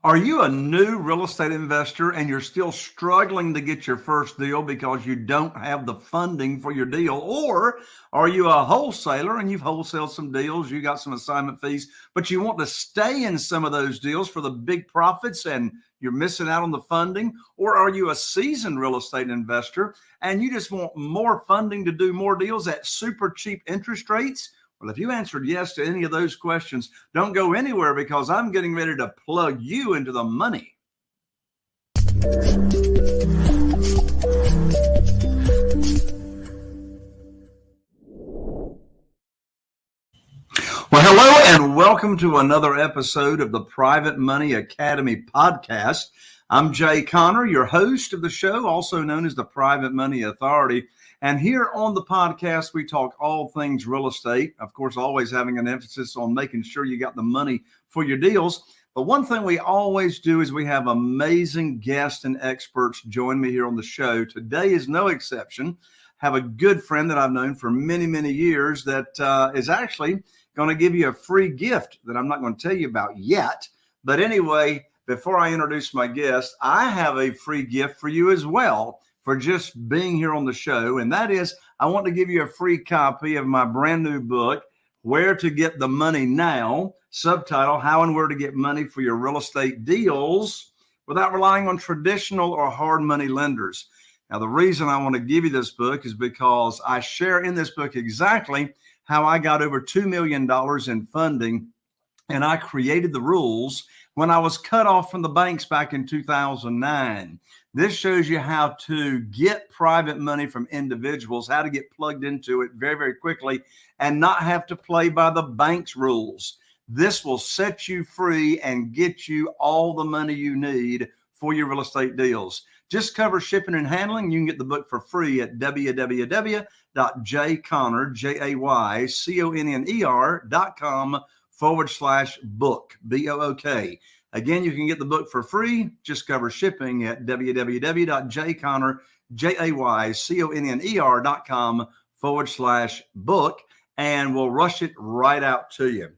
Are you a new real estate investor and you're still struggling to get your first deal because you don't have the funding for your deal? Or are you a wholesaler and you've wholesaled some deals, you got some assignment fees, but you want to stay in some of those deals for the big profits and you're missing out on the funding? Or are you a seasoned real estate investor and you just want more funding to do more deals at super cheap interest rates? Well, if you answered yes to any of those questions, don't go anywhere because I'm getting ready to plug you into the money. Well, hello and welcome to another episode of the Private Money Academy podcast. I'm Jay Conner, your host of the show, also known as the Private Money Authority. And here on the podcast, we talk all things real estate, of course, always having an emphasis on making sure you got the money for your deals. But one thing we always do is we have amazing guests and experts join me here on the show. Today is no exception. I have a good friend that I've known for many, many years that is actually going to give you a free gift that I'm not going to tell you about yet. But anyway, before I introduce my guest, I have a free gift for you as well for just being here on the show. And that is, I want to give you a free copy of my brand new book, Where to Get the Money Now, subtitle, How and Where to Get Money for Your Real Estate Deals Without Relying on Traditional or Hard Money Lenders. Now, the reason I want to give you this book is because I share in this book exactly how I got over $2 million in funding, and I created the rules when I was cut off from the banks back in 2009. This shows you how to get private money from individuals, how to get plugged into it very, very quickly and not have to play by the bank's rules. This will set you free and get you all the money you need for your real estate deals. Just cover shipping and handling. You can get the book for free at www.jayconner.com/book, B-O-O-K. Again, you can get the book for free. Just cover shipping at www.jayconner.com/book, and we'll rush it right out to you.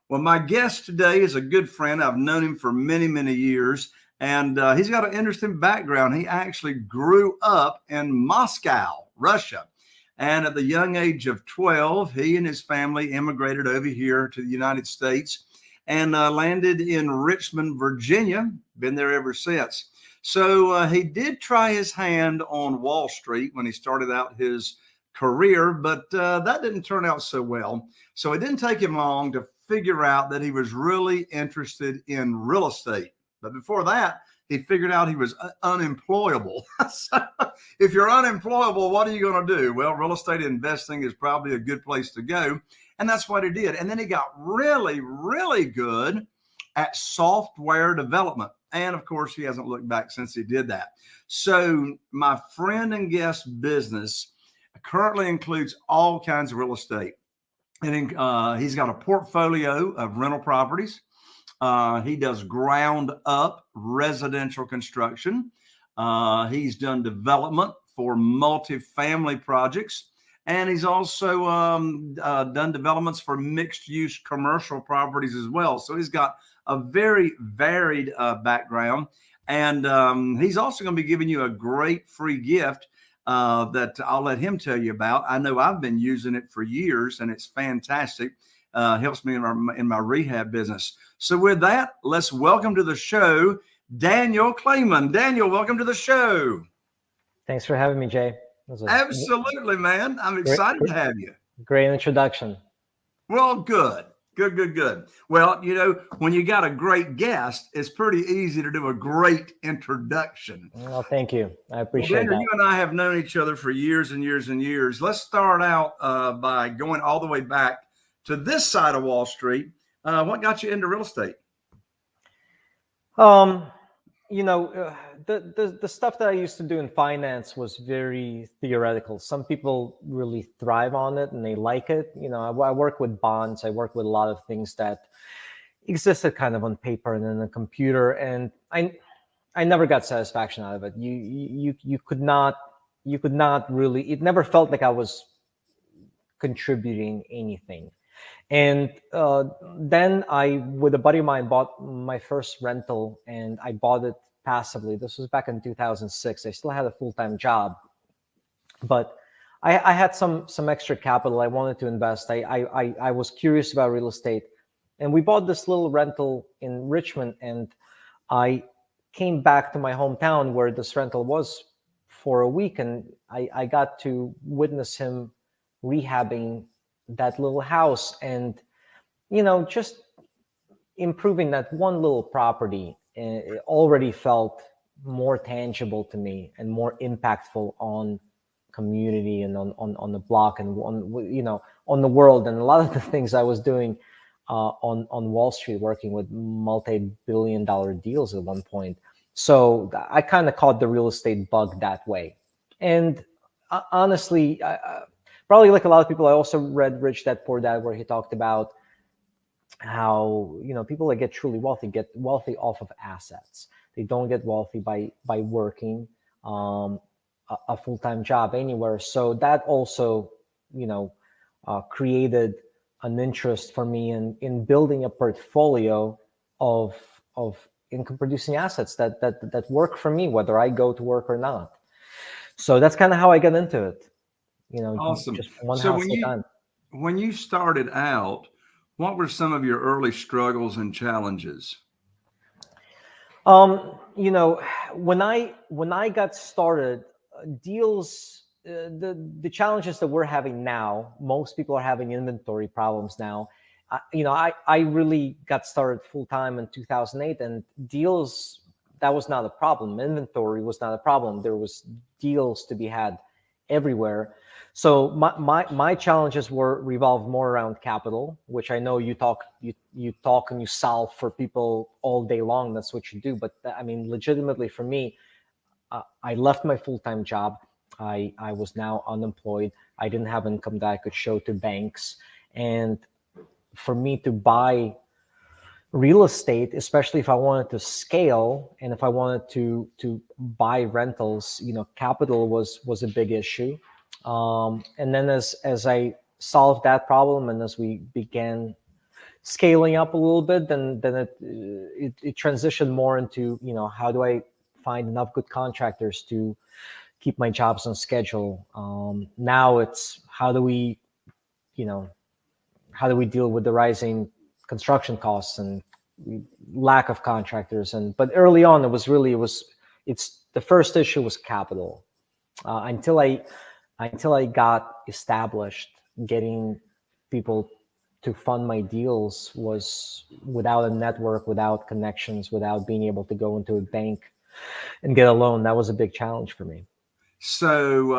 Well, my guest today is a good friend. I've known him for many, many years, and he's got an interesting background. He actually grew up in Moscow, Russia. And at the young age of 12, he and his family immigrated over here to the United States and landed in Richmond, Virginia. Been there ever since. So he did try his hand on Wall Street when he started out his career, but that didn't turn out so well. So it didn't take him long to figure out that he was really interested in real estate. But before that, he figured out he was unemployable. So if you're unemployable, what are you going to do? Well, real estate investing is probably a good place to go. And that's what he did. And then he got really, really good at software development. And of course, he hasn't looked back since he did that. So my friend and guest business currently includes all kinds of real estate. And he's got a portfolio of rental properties. He does ground up residential construction. He's done development for multifamily projects. And he's also done developments for mixed use commercial properties as well. So he's got a very varied background. And he's also going to be giving you a great free gift that I'll let him tell you about. I know I've been using it for years and it's fantastic. Helps me in my rehab business. So with that, let's welcome to the show, Daniil Kleyman. Daniil, welcome to the show. Thanks for having me, Jay. Absolutely, man. I'm excited to have you. Great introduction. Well, good. Well, you know, when you got a great guest, it's pretty easy to do a great introduction. Well, thank you. I appreciate that. You and I have known each other for years and years and years. Let's start out by going all the way back to this side of Wall Street. What got you into real estate? The stuff that I used to do in finance was very theoretical. Some people really thrive on it and they like it. You know, I work with bonds. I work with a lot of things that existed kind of on paper and in a computer, and I never got satisfaction out of it. You could not really. It never felt like I was contributing anything. And then I, with a buddy of mine, bought my first rental, and I bought it passively. This was back in 2006. I still had a full-time job, but I had some extra capital. I wanted to invest. I was curious about real estate, and we bought this little rental in Richmond. And I came back to my hometown where this rental was for a week, and I got to witness him rehabbing that little house, and just improving that one little property. It already felt more tangible to me and more impactful on community and on the block and on the world, and a lot of the things I was doing on Wall Street, working with multi-billion-dollar deals at one point. So I kind of caught the real estate bug that way. And honestly, probably like a lot of people, I also read Rich Dad Poor Dad, where he talked about how people that get truly wealthy get wealthy off of assets. They don't get wealthy by working a full-time job anywhere. So that also created an interest for me in building a portfolio of income producing assets that work for me, whether I go to work or not. So that's kind of how I got into it. Awesome. Just one So house at a time. when you started out, what were some of your early struggles and challenges? When I got started, deals, the challenges that we're having now, most people are having inventory problems now. I really got started full time in 2008, and deals, that was not a problem. Inventory was not a problem. There was deals to be had everywhere. So my challenges were revolved more around capital, which I know you talk and you solve for people all day long. That's what you do. But I mean, legitimately for me, I left my full-time job. I was now unemployed. I didn't have income that I could show to banks. And for me to buy real estate, especially if I wanted to scale and if I wanted to buy rentals, capital was a big issue. And then as I solved that problem, and as we began scaling up a little bit, then it transitioned more into how do I find enough good contractors to keep my jobs on schedule. Now it's how do we deal with the rising construction costs and lack of contractors. But early on, it's the first issue was capital. Until I got established, getting people to fund my deals was without a network, without connections, without being able to go into a bank and get a loan. That was a big challenge for me. So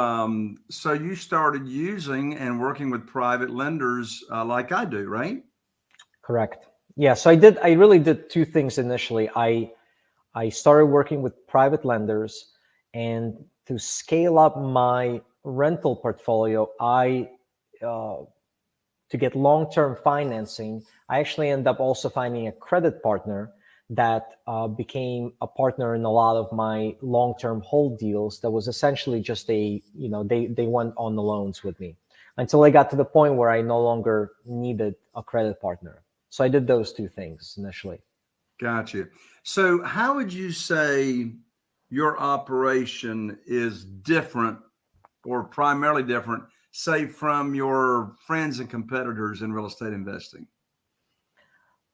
you started using and working with private lenders like I do, right? Correct. Yeah. So I really did two things initially. I started working with private lenders, and to scale up my rental portfolio, to get long-term financing, I actually ended up also finding a credit partner that became a partner in a lot of my long-term hold deals. That was essentially just they went on the loans with me until I got to the point where I no longer needed a credit partner. So I did those two things initially. Gotcha. So how would you say your operation is different or primarily different, say, from your friends and competitors in real estate investing?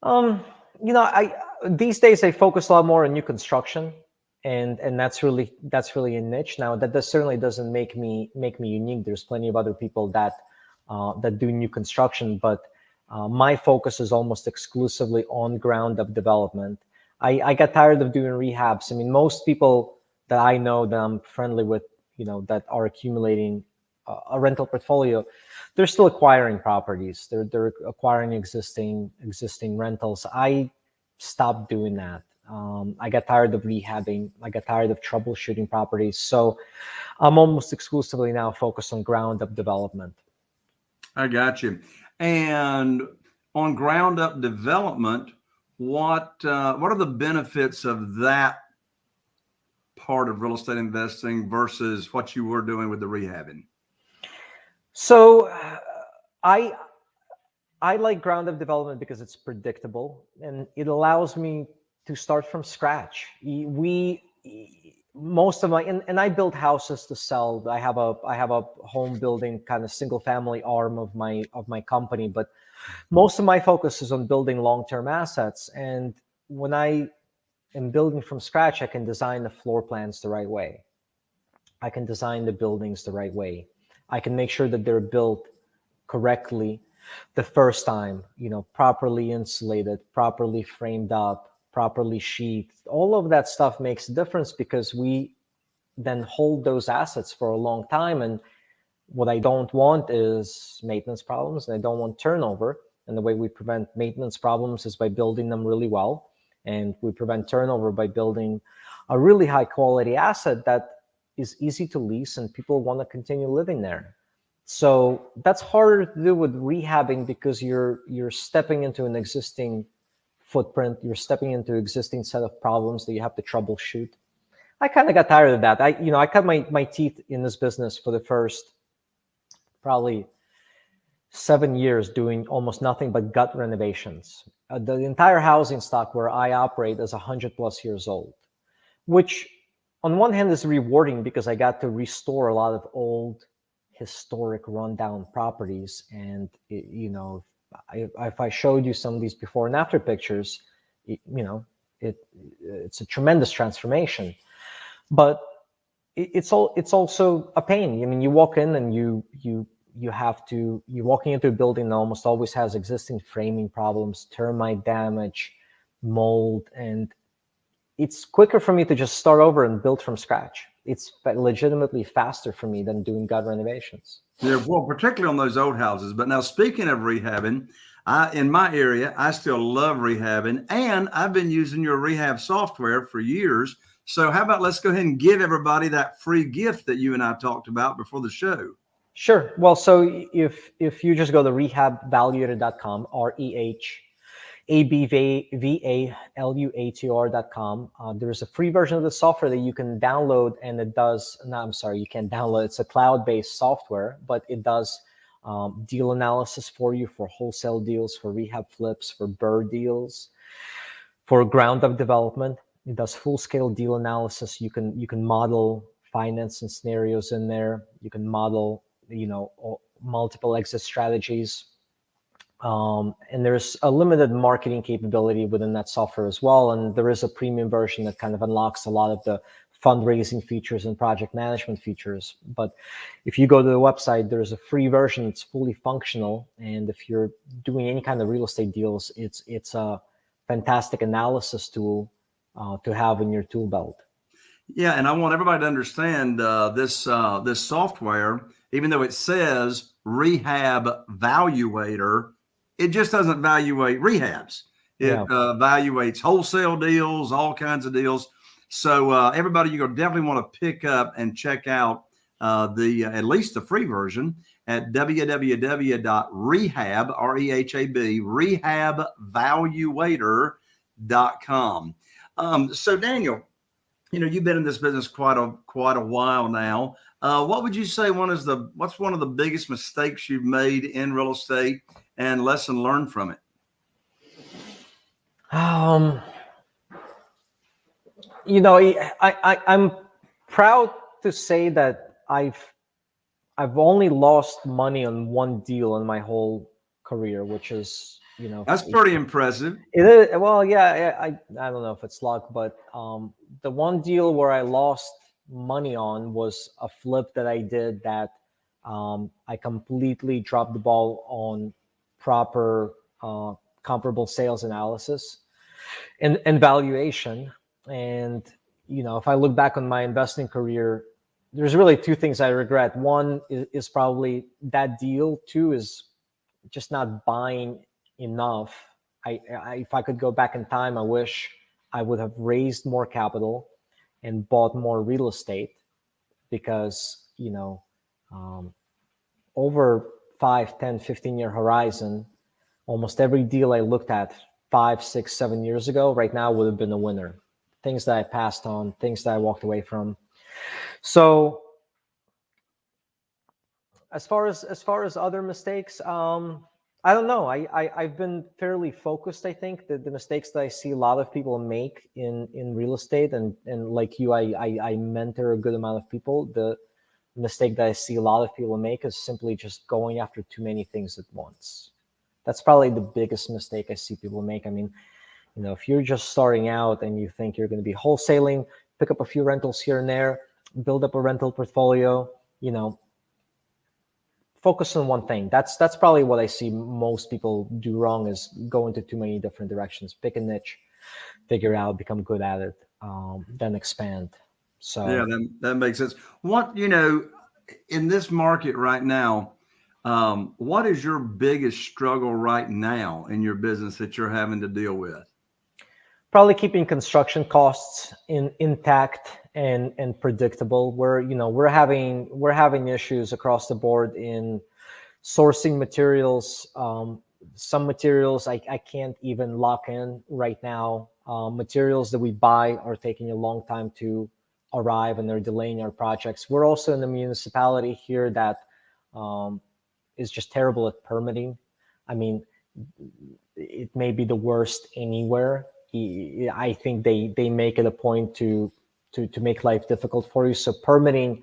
I these days I focus a lot more on new construction, and that's really a niche. Now that certainly doesn't make me unique. There's plenty of other people that do new construction, but my focus is almost exclusively on ground up development. I got tired of doing rehabs. I mean, most people that I know that I'm friendly with, that are accumulating a rental portfolio, they're still acquiring properties. They're acquiring existing rentals. I stopped doing that. I got tired of rehabbing. I got tired of troubleshooting properties. So I'm almost exclusively now focused on ground up development. I got you. And on ground up development, what are the benefits of that part of real estate investing versus what you were doing with the rehabbing? So I I like ground up development because it's predictable and it allows me to start from scratch. Most of my and I build houses to sell. I have a home building kind of single family arm of my company, but most of my focus is on building long-term assets. And when I am building from scratch, I can design the floor plans the right way. I can design the buildings the right way. I can make sure that they're built correctly the first time, properly insulated, properly framed up, properly sheathed. All of that stuff makes a difference because we then hold those assets for a long time. And what I don't want is maintenance problems, and I don't want turnover. And the way we prevent maintenance problems is by building them really well. And we prevent turnover by building a really high quality asset that is easy to lease and people want to continue living there. So that's harder to do with rehabbing because you're stepping into an existing footprint, you're stepping into an existing set of problems that you have to troubleshoot. I kind of got tired of that. I cut my teeth in this business for the first probably 7 years doing almost nothing but gut renovations. The entire housing stock where I operate is 100+ years old, which on one hand is rewarding because I got to restore a lot of old historic rundown properties. And if I showed you some of these before and after pictures, it's a tremendous transformation. But it's also a pain. I mean, you walk in and you're walking into a building that almost always has existing framing problems, termite damage, mold, and it's quicker for me to just start over and build from scratch. It's legitimately faster for me than doing gut renovations. Yeah, well, particularly on those old houses. But now, speaking of rehabbing, in my area, I still love rehabbing, and I've been using your rehab software for years. So how about let's go ahead and give everybody that free gift that you and I talked about before the show? Sure. Well, so if you just go to rehabvaluator.com, REHABVALUATR.com, there's a free version of the software that you can download, and it does. No, I'm sorry, you can't download. It's a cloud-based software, but it does deal analysis for you for wholesale deals, for rehab flips, for BRRRR deals, for ground-up development. It does full-scale deal analysis. You can model financing scenarios in there. You can model multiple exit strategies. And there's a limited marketing capability within that software as well. And there is a premium version that kind of unlocks a lot of the fundraising features and project management features. But if you go to the website, there's a free version. It's fully functional. And if you're doing any kind of real estate deals, it's a fantastic analysis tool to have in your tool belt. Yeah, and I want everybody to understand this software, even though it says Rehab Valuator, it just doesn't evaluate rehabs. It evaluates wholesale deals, all kinds of deals. So everybody, you're definitely want to pick up and check out at least the free version at www.rehab, rehabvaluator.com. So Daniil, you've been in this business quite a while now. What would you say what's one of the biggest mistakes you've made in real estate and lesson learned from it? I'm proud to say that I've only lost money on one deal in my whole career, which is, That's pretty impressive. It is. Well, yeah, I don't know if it's luck, but the one deal where I lost money on was a flip that I did that I completely dropped the ball on proper comparable sales analysis and valuation. And if I look back on my investing career, there's really two things I regret. One is probably that deal. Two is just not buying enough. If I could go back in time, I wish I would have raised more capital and bought more real estate, because over 5, 10, 15-year horizon, almost every deal I looked at 5, 6, 7 years ago right now would have been a winner. Things that I passed on, things that I walked away from. So as far as other mistakes, I don't know. I've been fairly focused. I think that the mistakes that I see a lot of people make in real estate, and like you, I mentor a good amount of people. The mistake that I see a lot of people make is simply just going after too many things at once. That's probably the biggest mistake I see people make. I mean, if you're just starting out and you think you're going to be wholesaling, pick up a few rentals here and there, build up a rental portfolio, focus on one thing. That's probably what I see most people do wrong, is go into too many different directions. Pick a niche, figure it out, become good at it, then expand. Yeah, So that makes sense. What, in this market right now, what is your biggest struggle right now in your business that you're having to deal with? probably keeping construction costs intact and predictable. We're having issues across the board in sourcing materials. Some materials I can't even lock in right now. Materials that we buy are taking a long time to arrive, and they're delaying our projects. We're also in a municipality here that is just terrible at permitting. I mean, it may be the worst anywhere. I think they make it a point to make life difficult for you. So permitting,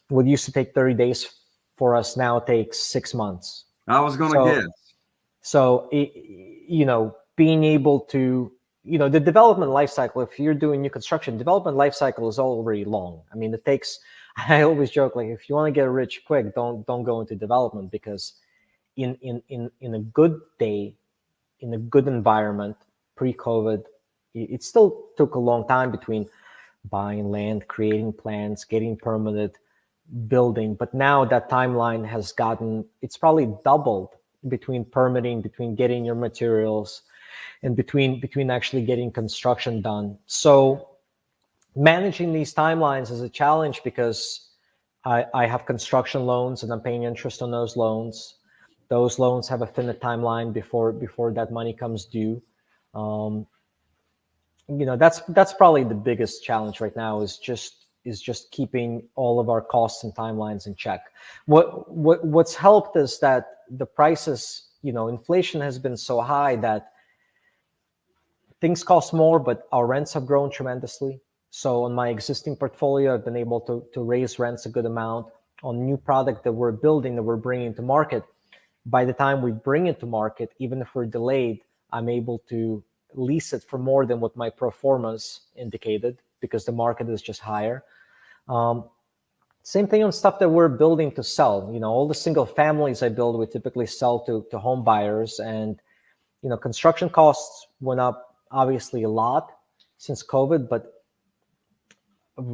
what used to take 30 days for us now takes 6 months. I was going to So guess. so being able to, the development life cycle, if you're doing new construction, development life cycle is already long. I mean, it takes, I always joke, like, if you want to get rich quick, don't go into development, because in a good day, in a good environment, pre-COVID, it still took a long time between buying land, creating plans, getting permitted, building. But now that timeline has it's probably doubled, between permitting, between getting your materials, and between actually getting construction done. So managing these timelines is a challenge, because I have construction loans and I'm paying interest on those loans. Those loans have a finite timeline before that money comes due. That's probably the biggest challenge right now, is just keeping all of our costs and timelines in check. What's helped is that the prices, inflation has been so high that things cost more, but our rents have grown tremendously. So on my existing portfolio, I've been able to raise rents a good amount. On new product that we're building, that we're bringing to market, by the time we bring it to market, even if we're delayed, I'm able to lease it for more than what my pro formas indicated, because the market is just higher. Same thing on stuff that we're building to sell. All the single families I build, we typically sell to home buyers, and construction costs went up obviously a lot since COVID, but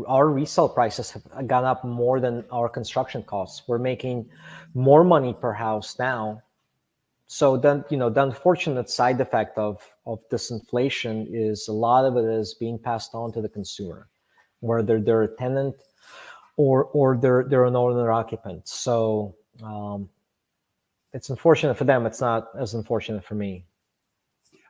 our resale prices have gone up more than our construction costs. We're making more money per house now. So then, the unfortunate side effect of this inflation is a lot of it is being passed on to the consumer, whether they're a tenant or they're an owner occupant. So it's unfortunate for them. It's not as unfortunate for me.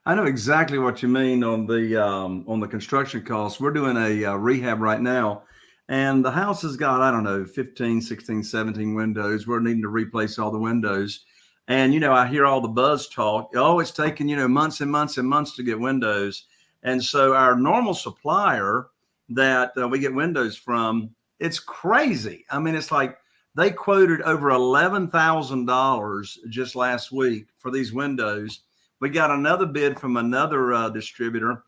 I know exactly what you mean on the construction costs. We're doing a rehab right now, and the house has got, I don't know, 15, 16, 17 windows. We're needing to replace all the windows. And, I hear all the buzz talk. Oh, it's taking, months and months and months to get windows. And so our normal supplier that we get windows from, it's crazy. I mean, it's like they quoted over $11,000 just last week for these windows. We got another bid from another distributor,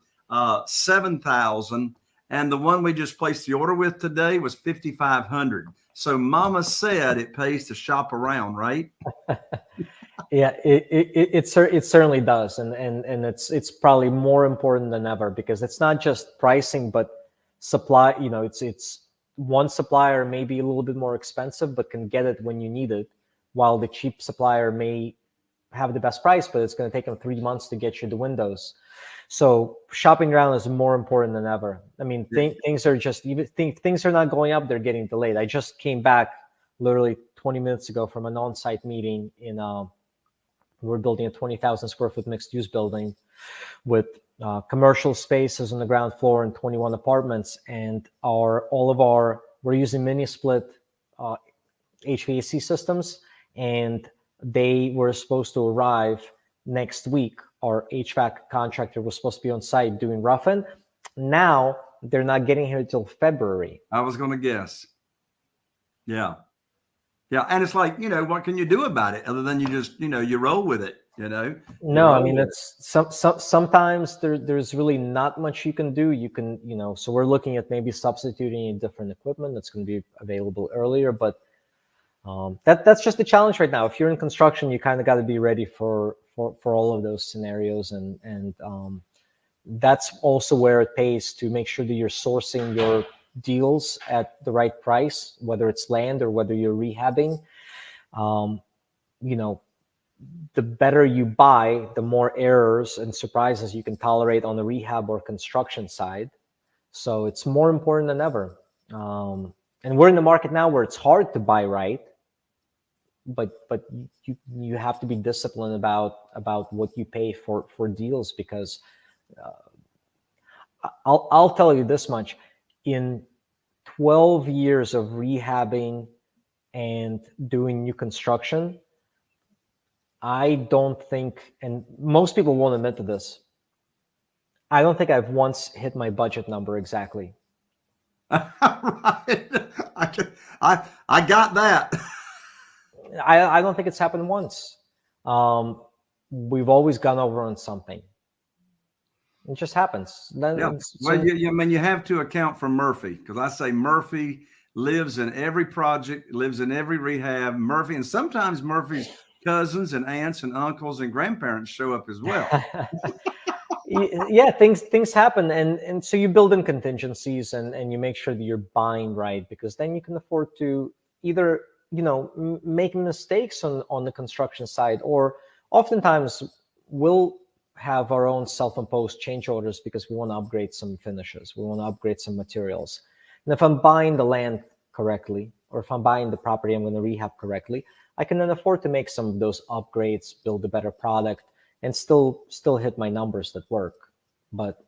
7,000, and the one we just placed the order with today was 5,500. So Mama said it pays to shop around, right? Yeah, it certainly does, and it's probably more important than ever, because it's not just pricing, but supply. It's one supplier may be a little bit more expensive, but can get it when you need it, while the cheap supplier may have the best price, but it's going to take them 3 months to get you the windows. So shopping around is more important than ever. I mean, things are just, even things are not going up; they're getting delayed. I just came back literally 20 minutes ago from an on-site meeting in. We're building a 20,000 square foot mixed use building with commercial spaces on the ground floor and 21 apartments, and we're using mini split HVAC systems, and They were supposed to arrive next week. Our HVAC contractor was supposed to be on site doing rough-in. Now they're not getting here till February. I was going to guess. Yeah. Yeah. And it's like, what can you do about it other than you just, you roll with it, you No, I roll mean, with it. sometimes there's really not much you can do. You can, so we're looking at maybe substituting a different equipment that's going to be available earlier, but that's just the challenge right now. If you're in construction, you kind of got to be ready for all of those scenarios, and that's also where it pays to make sure that you're sourcing your deals at the right price, whether it's land or whether you're rehabbing. You know, the better you buy, the more errors and surprises you can tolerate on the rehab or construction side. So it's more important than ever. And we're in the market now where it's hard to buy right, but you have to be disciplined about what you pay for deals, because I'll tell you this much: in 12 years of rehabbing and doing new construction, I don't think, and most people won't admit to this, I don't think I've once hit my budget number exactly. Right. I got that. I don't think it's happened once. We've always gone over on something. It just happens. Yeah. Well, I mean, you have to account for Murphy, because I say Murphy lives in every project, lives in every rehab. Murphy, and sometimes Murphy's cousins and aunts and uncles and grandparents show up as well. Yeah, things happen, and so you build in contingencies, and you make sure that you're buying right, because then you can afford to either make mistakes on the construction side, or oftentimes we'll have our own self-imposed change orders because we want to upgrade some finishes, we want to upgrade some materials. And if I'm buying the land correctly, or if I'm buying the property I'm going to rehab correctly, I can then afford to make some of those upgrades, build a better product, and still hit my numbers that work. But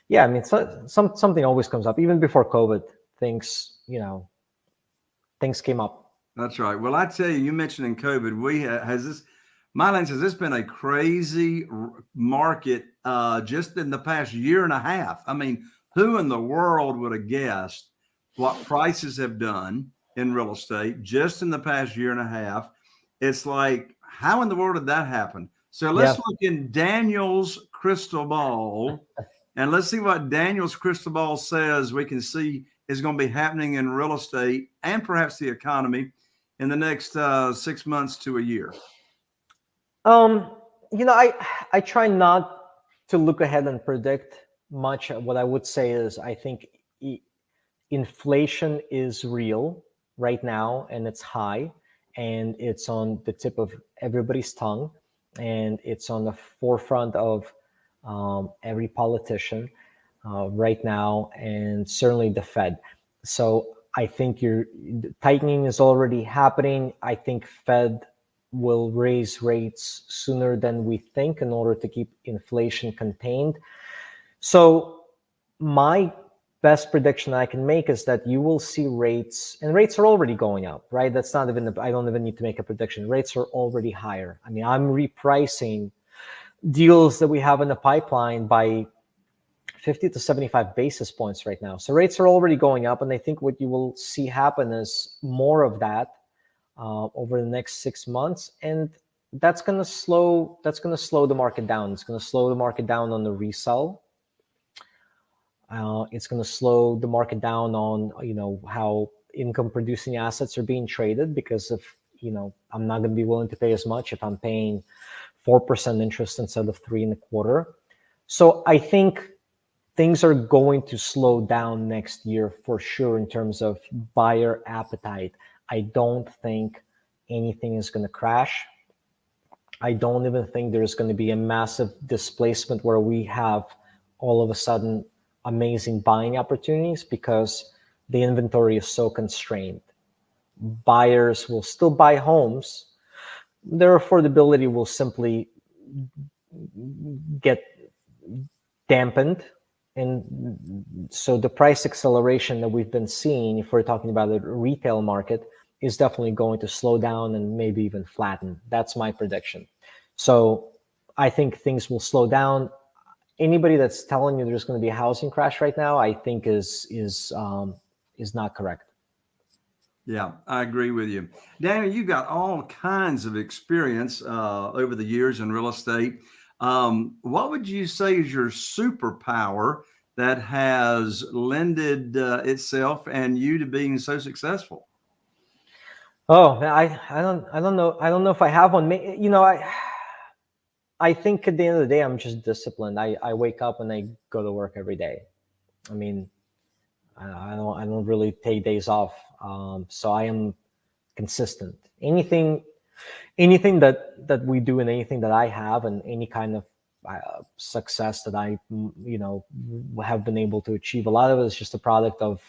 yeah, I mean, something always comes up. Even before COVID, things came up. That's right. Well, I tell you, you mentioned in COVID, has this been a crazy market just in the past year and a half? I mean, who in the world would have guessed what prices have done in real estate just in the past year and a half? It's like, how in the world did that happen? So let's look in Daniel's crystal ball, and let's see what Daniel's crystal ball says we can see is going to be happening in real estate and perhaps the economy in the next 6 months to a year. I try not to look ahead and predict much. What I would say is, I think inflation is real right now, and it's high, and it's on the tip of everybody's tongue, and it's on the forefront of every politician right now, and certainly the Fed. So I think tightening is already happening. I think Fed will raise rates sooner than we think in order to keep inflation contained. So my best prediction I can make is that you will see rates, and rates are already going up, right? That's not even, I don't even need to make a prediction. Rates are already higher. I mean, I'm repricing deals that we have in the pipeline by 50 to 75 basis points right now. So rates are already going up, and I think what you will see happen is more of that over the next 6 months, and that's going to slow the market down. It's going to slow the market down on the resell. It's going to slow the market down on how income producing assets are being traded, because I'm not going to be willing to pay as much if I'm paying 4% interest instead of 3.25%. So I think things are going to slow down next year for sure in terms of buyer appetite. I don't think anything is going to crash. I don't even think there's going to be a massive displacement where we have all of a sudden amazing buying opportunities, because the inventory is so constrained. Buyers will still buy homes. Their affordability will simply get dampened. And so the price acceleration that we've been seeing, if we're talking about the retail market, is definitely going to slow down and maybe even flatten. That's my prediction. So I think things will slow down. Anybody that's telling you there's going to be a housing crash right now, I think is not correct. Yeah, I agree with you. Daniel, you got all kinds of experience over the years in real estate. What would you say is your superpower that has lended itself and you to being so successful? Oh, I don't know if I have one. I think at the end of the day, I'm just disciplined. I wake up and I go to work every day. I mean, I don't really take days off. So I am consistent. Anything that we do and anything that I have and any kind of success that I have been able to achieve, a lot of it is just a product of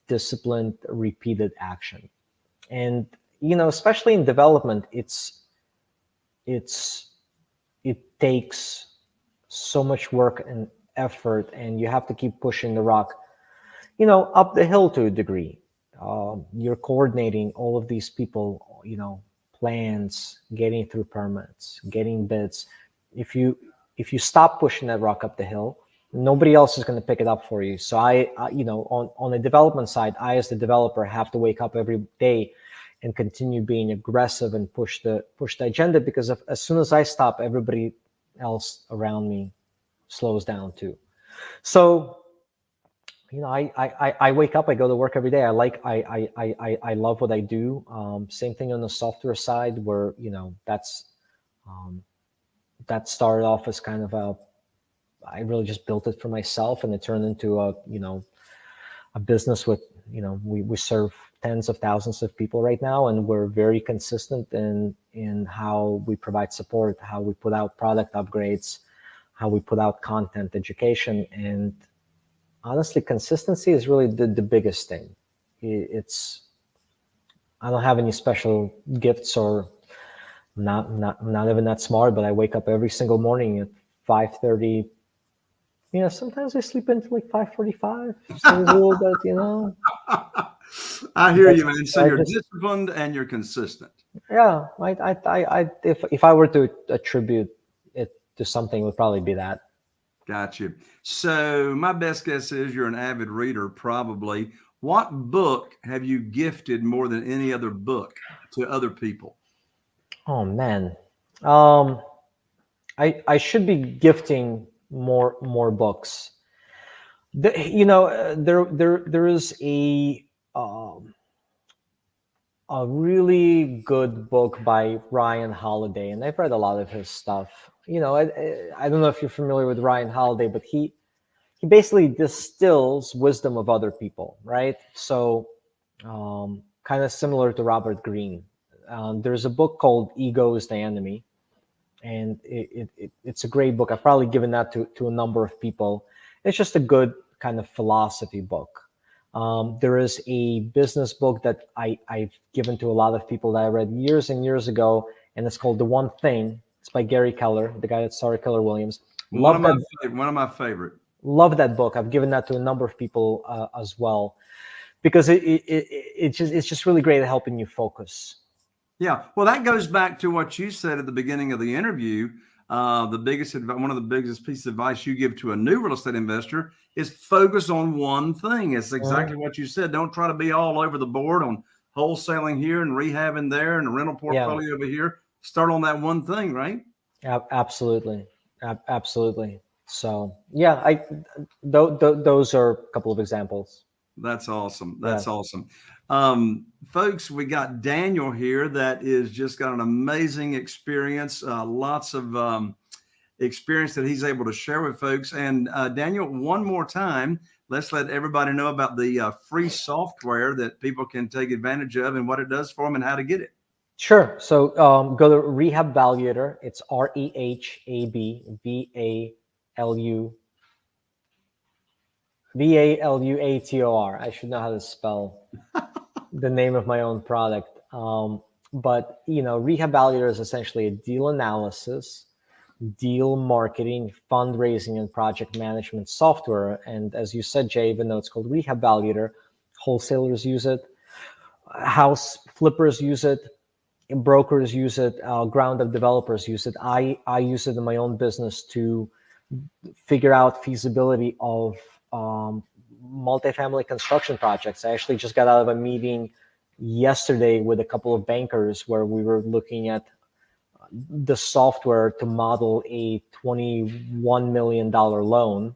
disciplined, repeated action. And especially in development, it's it takes so much work and effort, and you have to keep pushing the rock up the hill to a degree. You're coordinating all of these people, plans, getting through permits, getting bids. If you stop pushing that rock up the hill, nobody else is going to pick it up for you. So on the development side, I as the developer have to wake up every day and continue being aggressive and push the agenda, because as soon as I stop, everybody else around me slows down too. So I wake up, I go to work every day. I love what I do. Same thing on the software side, where that started off as kind of I really just built it for myself, and it turned into a business with we serve tens of thousands of people right now, and we're very consistent in how we provide support, how we put out product upgrades, how we put out content education. And honestly, consistency is really the biggest thing. I don't have any special gifts, or not even that smart, but I wake up every single morning at 5:30. Sometimes I sleep into like 5:45, just a little bit. I hear you, man. So I you're just, disciplined and you're consistent. yeah, if I were to attribute it to something, it would probably be that. Got you. So my best guess is you're an avid reader, probably. What book have you gifted more than any other book to other people? Oh man, um, I should be gifting more books. There is um, a really good book by Ryan Holiday, and I've read a lot of his stuff. I don't know if you're familiar with Ryan Holiday, but he basically distills wisdom of other people, right? So, kind of similar to Robert Greene. There's a book called Ego is the Enemy, and it's a great book. I've probably given that to a number of people. It's just a good kind of philosophy book. There is a business book that I've given to a lot of people that I read years and years ago, and it's called The One Thing. It's by Gary Keller, the guy that started Keller Williams. One of my favorite. Love that book. I've given that to a number of people as well, because it's just really great at helping you focus. Yeah. Well, that goes back to what you said at the beginning of the interview. One of the biggest pieces of advice you give to a new real estate investor is focus on one thing. It's exactly what you said. Don't try to be all over the board on wholesaling here and rehabbing there and a rental portfolio over here. Start on that one thing, right? Absolutely. Absolutely. So yeah, those are a couple of examples. That's awesome. Yeah. That's awesome. Folks, we got Daniel here that is just got an amazing experience, lots of experience that he's able to share with folks. And Daniel, one more time, let's let everybody know about the free software that people can take advantage of and what it does for them and how to get it. Sure. So go to Rehab Valuator. It's REHAB Valuator. I should know how to spell the name of my own product. But Rehab Valuator is essentially a deal analysis, deal marketing, fundraising, and project management software. And as you said, Jay, even though it's called Rehab Valuator, wholesalers use it. House flippers use it, brokers use it, ground up developers use it. I use it in my own business to figure out feasibility of multifamily construction projects. I actually just got out of a meeting yesterday with a couple of bankers where we were looking at the software to model a $21 million loan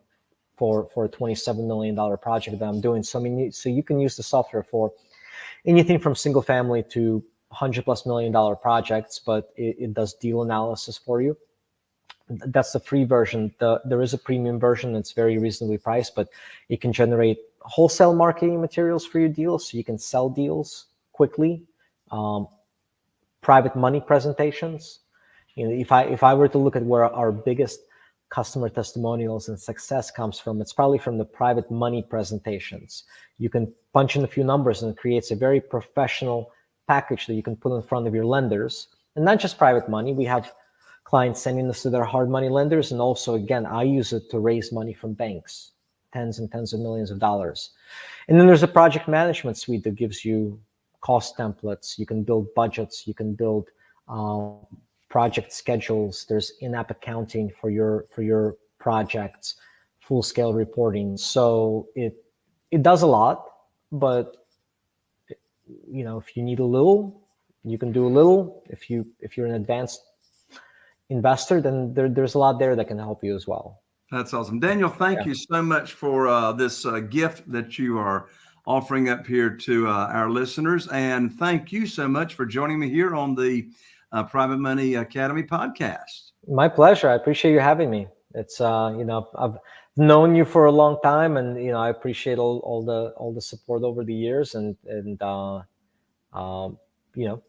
for a $27 million project that I'm doing. So I mean, so you can use the software for anything from single family to $100+ million projects, but it does deal analysis for you. That's the free version. There is a premium version that's very reasonably priced, but it can generate wholesale marketing materials for your deals, so you can sell deals quickly. Private money presentations. You know, if I were to look at where our biggest customer testimonials and success comes from, it's probably from the private money presentations. You can punch in a few numbers and it creates a very professional package that you can put in front of your lenders. And not just private money. We have clients sending this to their hard money lenders. And also, again, I use it to raise money from banks, tens and tens of millions of dollars. And then there's a project management suite that gives you cost templates. You can build budgets. You can build project schedules. There's in-app accounting for your projects, full-scale reporting. So it does a lot, but you know, if you need a little, you can do a little. If you're an advanced investor, then there's a lot there that can help you as well. That's awesome. Daniil, thank you so much for this gift that you are offering up here to our listeners. And thank you so much for joining me here on the Private Money Academy podcast. My pleasure. I appreciate you having me. It's you know, I've known you for a long time, and you know, I appreciate all the support over the years, and you know,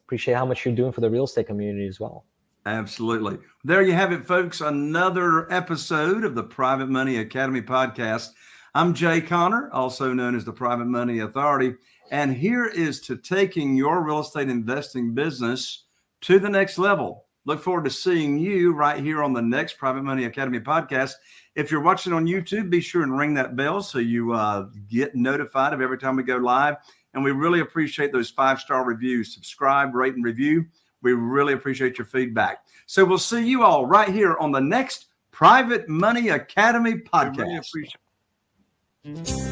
appreciate how much you're doing for the real estate community as well. Absolutely. There you have it, folks. Another episode of the Private Money Academy podcast. I'm Jay Connor, also known as the Private Money Authority, and here is to taking your real estate investing business to the next level. Look forward to seeing you right here on the next Private Money Academy podcast. If you're watching on YouTube, be sure and ring that bell so you get notified of every time we go live. And we really appreciate those 5-star reviews. Subscribe, rate, and review. We really appreciate your feedback. So we'll see you all right here on the next Private Money Academy podcast. I really appreciate it.